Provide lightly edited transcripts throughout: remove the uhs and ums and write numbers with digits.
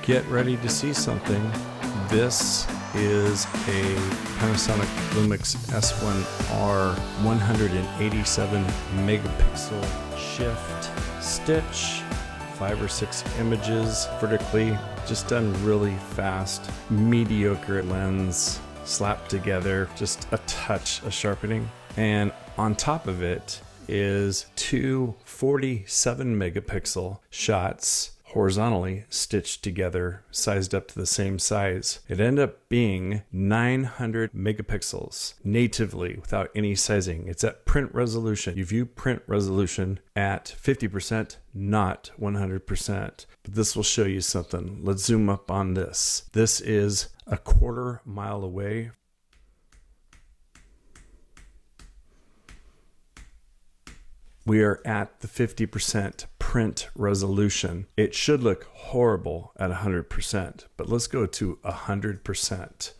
Get ready to see something. This is a Panasonic Lumix S1R 187 megapixel shift stitch, 5 or 6 images vertically, just done really fast, mediocre lens slapped together, just a touch of sharpening. And on top of it is two 47 megapixel shots horizontally stitched together, sized up to the same size. It ended up being 900 megapixels natively without any sizing. It's at print resolution. You view print resolution at 50%, not 100%. But this will show you something. Let's zoom up on this. This is a quarter mile away. We are at the 50% print resolution. It should look horrible at 100%, but let's go to 100%.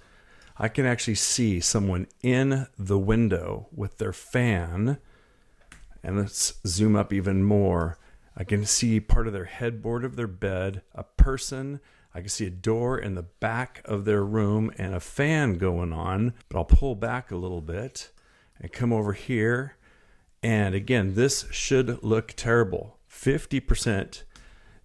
I can actually see someone in the window with their fan, and let's zoom up even more. I can see part of their headboard of their bed, a person. I can see a door in the back of their room and a fan going on, but I'll pull back a little bit and come over here. And again, this should look terrible. 50%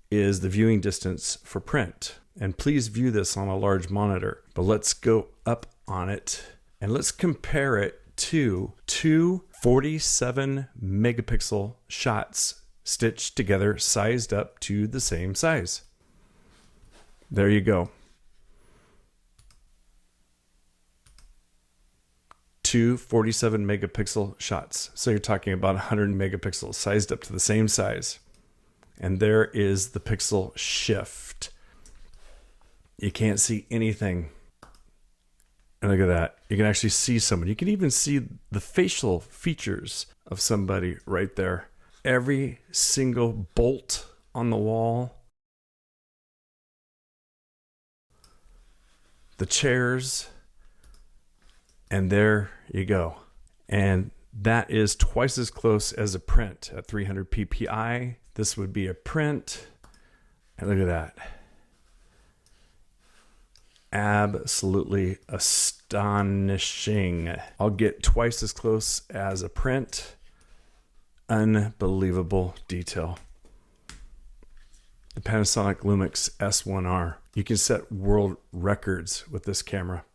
is the viewing distance for print. And please view this on a large monitor. But let's go up on it and let's compare it to two 47 megapixel shots stitched together, sized up to the same size. There you go. Two 47 megapixel shots. So you're talking about 100 megapixels sized up to the same size. And there is the pixel shift. You can't see anything. And look at that. You can actually see someone. You can even see the facial features of somebody right there. Every single bolt on the wall. The chairs. And there you go. And that is twice as close as a print at 300 ppi. This would be a print. And look at that. Absolutely astonishing. I'll get twice as close as a print. Unbelievable detail. The Panasonic Lumix S1R. You can set world records with this camera.